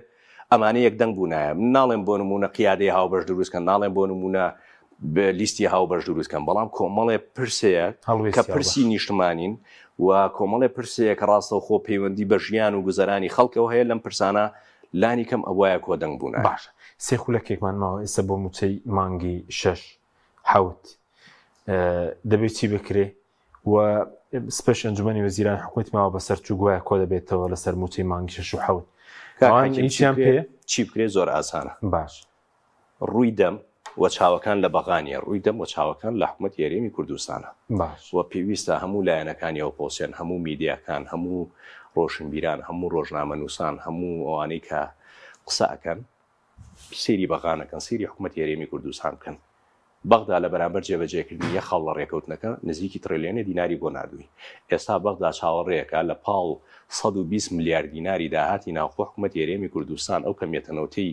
ئەمانە یەکدەنگ بوونایە ناڵێن بۆ نمونە قیادەی هاوبەش دروستکەن ناڵێن بۆ نمونە لیستی هاوبەش دروستکەن بەڵام کۆمەڵێ پرسەیە کە پرسی نیشتمانین و کۆمەڵێ پرسەیە کە ڕاستەوخۆ پەیوەندی بە ژیان و گوزەرانی خەڵکەوە هەیە لەم پرسانە لانی کەم ئەوایە کۆدەنگ بوونە باش سێ خولەکێکمان ماوە ئێستا بۆ موچەی مانگی 6 دەبێت چی بکرێ و سپەش ئەنجومەنی وەزیران حکوومەتی ماوە بەسەر چوو گوایە کۆ دەبێتەوە لەسەر موچەی مانگی 6 و 7 هیچیان پێ چی بکرێ زۆر ئاسانە باش ڕووی دەم و چاوەکان لە بەغانیە ڕووی دەم و چاوەکان لە حکوومەتی هەرێمی کوردستانە باش و پێویستە هەموو لایەنەکانی ئۆپۆزیسیۆن هەموو میدیاکان هەموو ڕۆشنبیران هەموو ڕۆژنامەنووسان هەموو ئەوانەی کە قسە ئەکەن سێری بەغانەکەن سێری حکوومەتی هەرێمی کوردستان بکەن بەغدا لە بەرامبەر جێبەجێکردنی یە خەڵ لە ڕێکەوتنەکە نزیکی تریلیۆنە دیناری بۆ نردووی ئێستا بەغدا چاوەڕێیەکە لە پاڵ 120 میلیارد دیناری داهاتی ناوخۆ حکوومەتی هەرێمی کوردستان ئەو کەمیەتەنەوتەی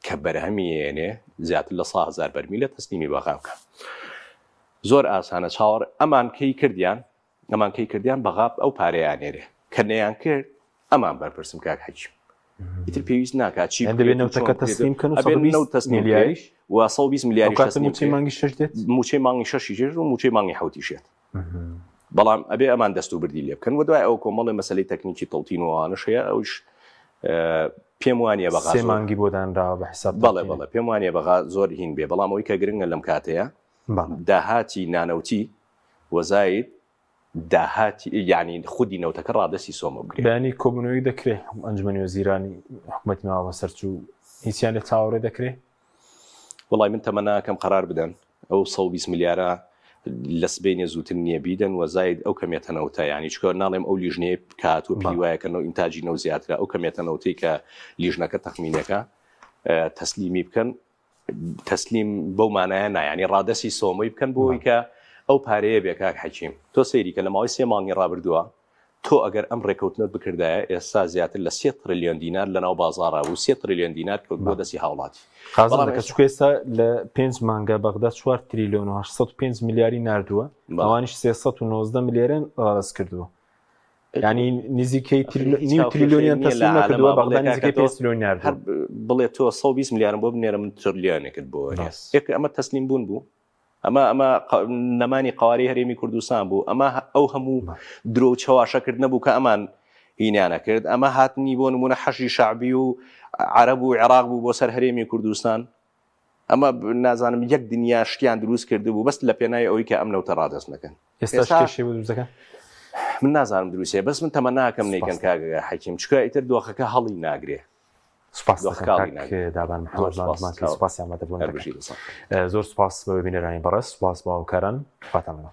کە بەرهەمیێنێ زیاتر لە 100,000 بەرمیل لە تەسلیمی بەغا بکە زۆر ئاسانە چاوەڕ ئەمانکەی کردیان بەغاب ئەو پارەیانێرێ کە نەیان کرد ئەمان بەرپرسم کاک حەکیم ئیتر پێویست ناکات چی دەبێت نەوتەکە تەسلیم کەن و 120 میلیاریش و 120 میلیاری موچەی مانگی 6 دێت موچەی مانگی 6 ژێر و موچەی مانگی 7 شێت بەڵام ئەبێ ئەمان دەست و بردی لێ بکەن و دوای ئەو کۆمەڵی مەسەلەی تەکنیکی تەڵتینەوەوانش هەیە ئەوش پێم وانە بەغا سێ مانگی بۆ دانراوە بە حساب بەڵێ پێم وانە بەغا زۆر هین بێ بەڵام ئەوەی کە گرنگە لەم کاتەیە داهاتی نانەوتی وەزاید داهاتی یعنی خودی نەوتەکە ڕادەسی سۆمە بگرێت بەیانی کۆبوونەوەی دەکرێت ئەنجومەنی وەزیرانی حکوومەتی ماوە بەسەرچوو هیچیان لێ چاوەڕێ دەکرێت وڵای من تەمەناکەم قەرار بدەن ئەو 120 میلیارە لە سبەینێ زووتر نییە بیدەن وەزاید ئەو کەمێتەنەوتە ینی چکە ناڵێم ئەو لیژنەیە کات و پیوایەکەنەوە ئینتاجی نەو زیاترە ئەو کەمێتەنەوتەی کە لیژنەکە تەخمینەکە تەسلیمی بکەن تەسلیم بەو مانایە نایانی ڕادەسی سۆمەی بکەن بۆی کە ئەو پارەیە بێکاک حەکیم تۆ سەیری کە لە ماوەی 3 مانگی ڕابردووە تۆ ئەگەر ئەم ڕێکەوتنت بکردایە ئێستا زیاتر لە 3 تریلیۆن دینار لەناو بازاڕە و 3 تریلیۆن دینار کەوت بۆ دەستی هاوڵاتی خازانەکە چکە ئێستا لە 5 مانگە بەغدا 4 تریلیۆن و 805 میلیاری نردووە ئەوانیش 390 میلیارن ڕاست کردووە ینی نزیکەی تریلیۆنیان تەسلیم نەکردووە بەغدا نزیکەی 5 تریلیۆن نردووە بڵێ تۆ 120 میلیارن بۆ بنێرە من تریلیۆنێکت بۆ ئەمە تەسلیم بوون بوو ئەمە نەمانی قواری هەرێمی کوردستان بوو ئەمە ئەو هەموو درۆ و چاواشەکرد نەبوو کە ئەمان هینیانە کرد ئەمە هاتنی بۆ نمونە حەشی شعبی و عەرەب و عێراق بوو بۆ سەر هەرێمی کوردستان ئەمە نازانم یەک دنیا شتیان دروست کرده بوو بەس لە پێنای ئەوەی کە ئەم نەوتە ڕادەستنەکەن ئێستا کێشەی بۆ دروستەکە من نازانم دروستێ بەس من تەمەناکەم نەیکەن کاگە حەکیم چکە ئیتر دۆخەکە هەڵی ناگرێ سپاس دابان محەممەد سپاس ئەمەدەبوون هەربژی زۆر سپاس بە بینەرانی بەڕێز سپاس باوکاران فاتەمەوە